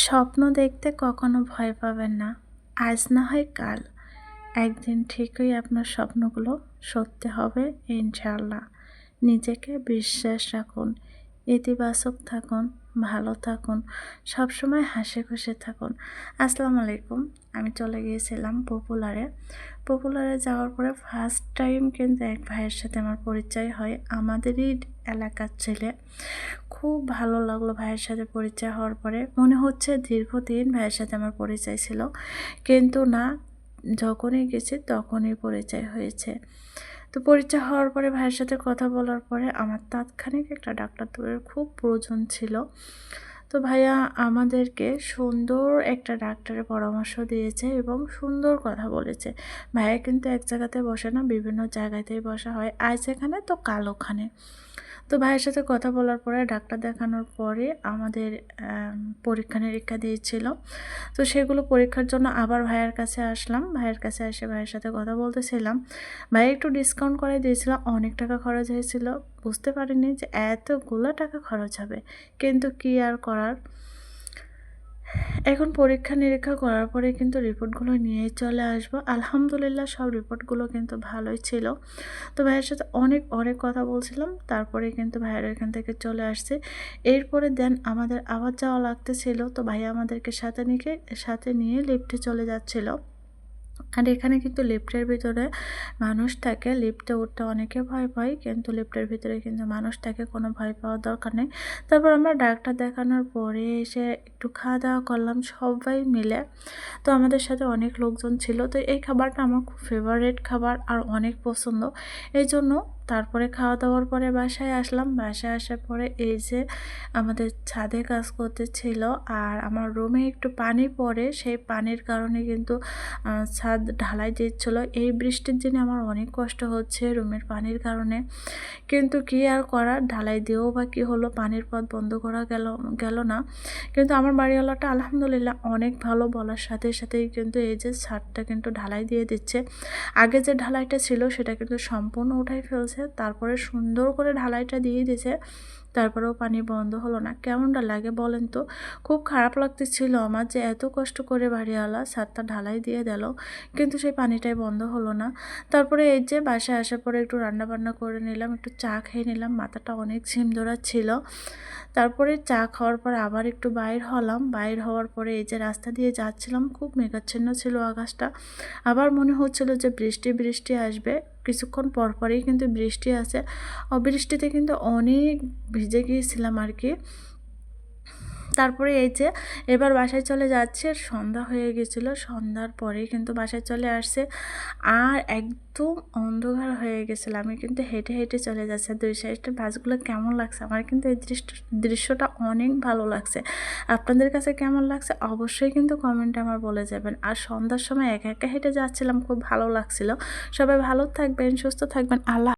স্বপ্ন দেখতে কখনো ভয় পাবেন না। আজ না হয় কাল, একদিন ঠিকই আপনার স্বপ্নগুলো সত্যি হবে ইনশাআল্লাহ। নিজেকে বিশ্বাস রাখুন, ইতিবাচক থাকুন, ভালো থাকুন, সবসময় হাসি খুশি থাকুন। আসসালামু আলাইকুম। আমি চলে গিয়েছিলাম পপুলারে যাওয়ার পরে ফার্স্ট টাইম কিন্তু এক ভাইয়ের সাথে আমার পরিচয় হয়, আমাদেরই এলাকার ছেলে। খুব ভালো লাগলো ভাইয়ের সাথে পরিচয় হওয়ার পরে। মনে হচ্ছে দীর্ঘদিন ভাইয়ের সাথে আমার পরিচয় ছিল, কিন্তু না, যখনই গেছি তখনই পরিচয় হয়েছে। তো পরিচয় হওয়ার পরে ভাইয়ের সাথে কথা বলার পরে আমার তাৎক্ষণিক একটা ডাক্তার দৌড়ের খুব প্রয়োজন ছিল। তো ভাইয়া আমাদেরকে সুন্দর একটা ডাক্তারের পরামর্শ দিয়েছে এবং সুন্দর কথা বলেছে। ভাইয়া কিন্তু এক জায়গাতে বসে না, বিভিন্ন জায়গাতেই বসা হয়, আজ এখানে তো কাল ওখানে। তো ভাইয়ের সাথে কথা বলার পরে ডাক্তার দেখানোর পরে আমাদের পরীক্ষা নিরীক্ষা দিয়েছিল। তো সেগুলো পরীক্ষার জন্য আবার ভাইয়ের কাছে আসলাম। ভাইয়ের কাছে এসে ভাইয়ের সাথে কথা বলতেছিলাম। ভাই একটু ডিসকাউন্ট করে দিয়েছিল, অনেক টাকা খরচ হয়েছিল। বুঝতে পারিনি যে এতগুলো টাকা খরচ হবে, কিন্তু কি আর করার। এখন পরীক্ষা নিরীক্ষা করার পরে কিন্তু রিপোর্টগুলো নিয়েই চলে আসবো। আলহামদুলিল্লাহ সব রিপোর্টগুলো কিন্তু ভালোই ছিল। তো ভাইয়ের সাথে অনেক অনেক কথা বলছিলাম, তারপরে কিন্তু ভাইয়ের এখান থেকে চলে আসছে। এরপরে দেন আমাদের আবার যাওয়া লাগতেছিল। তো ভাইয়া আমাদেরকে সাথে নিয়ে লিফটে চলে যাচ্ছিল। আর এখানে কিন্তু লিফটের ভিতরে মানুষ থাকে, লিফটে উঠতে অনেকে ভয় পায়, কিন্তু লিফটের ভিতরে কিন্তু মানুষ থাকে, কোনো ভয় পাওয়ার দরকার নেই। তারপর আমরা ডাক্তার দেখানোর পরে এসে একটু খাওয়া দাওয়া করলাম সবাই মিলে। তো আমাদের সাথে অনেক লোকজন ছিল। তো এই খাবারটা আমার খুব ফেভারিট খাবার আর অনেক পছন্দ, এই জন্য তারপরে খাওয়া দাওয়ার পরে বাসায় আসলাম। বাসায় আসার পরে এই যে আমাদের ছাদে কাজ করতেছিল, আর আমার রুমে একটু পানি পড়ে, সেই পানির কারণে কিন্তু ছাদ ঢালাই দিচ্ছিল। এই বৃষ্টির দিনে আমার অনেক কষ্ট হচ্ছে রুমের পানির কারণে, কিন্তু কি আর করার, ঢালাই দিয়েও বা কী হলো, পানির পথ বন্ধ করা গেল না। কিন্তু আমার বাড়িওয়ালাটা আলহামদুলিল্লাহ অনেক ভালো, বলার সাথে সাথেই কিন্তু এই যে ছাদটা কিন্তু ঢালাই দিয়ে দিচ্ছে। আগে যে ঢালাইটা ছিল সেটা কিন্তু সম্পূর্ণ উঠাই ফেলছে, তারপরে সুন্দর করে ঢালাইটা দিয়ে দিয়েছে। তারপরেও পানি বন্ধ হলো না। কেমনটা লাগে বলেন তো? খুব খারাপ লাগতেছিল আমার যে এত কষ্ট করে বাড়িওয়ালা ছাদটা ঢালাই দিয়ে দিল, কিন্তু সেই পানিটাই বন্ধ হলো না। তারপরে এই যে বাসায় আসার পরে একটু রান্না বান্না করে নিলাম, একটু চা খেয়ে নিলাম, মাথাটা অনেক ঝিম ধরাচ্ছিল। তারপরে চা খাওয়ার পর আবার একটু বাইর হলাম। বাইর হওয়ার পরে এই যে রাস্তা দিয়ে যাচ্ছিলাম, খুব মেঘাচ্ছন্ন ছিল আকাশটা। আবার মনে হচ্ছিল যে বৃষ্টি বৃষ্টি আসবে, কিছুক্ষণ পরপরই কিন্তু বৃষ্টি আসে। বৃষ্টিতে কিন্তু অনেক ভিজে গিয়েছিলাম আর কি। তারপরে এই যে এবার বাসায় চলে যাচ্ছে, সন্ধ্যা হয়ে গেছিলো, সন্ধ্যার পরেই কিন্তু বাসায় চলে আসছে। আর একদম অন্ধকার হয়ে গেছিলো, আমি কিন্তু হেঁটে হেঁটে চলে যাচ্ছে। দুই সাইডের গাছগুলো কেমন লাগছে, আমার কিন্তু এই দৃশ্যটা অনেক ভালো লাগছে। আপনাদের কাছে কেমন লাগছে অবশ্যই কিন্তু কমেন্টে আমার বলে যাবেন। আর সন্ধ্যার সময় একা একা হেঁটে যাচ্ছিলাম, খুব ভালো লাগছিল। সবাই ভালো থাকবেন, সুস্থ থাকবেন। আল্লাহ।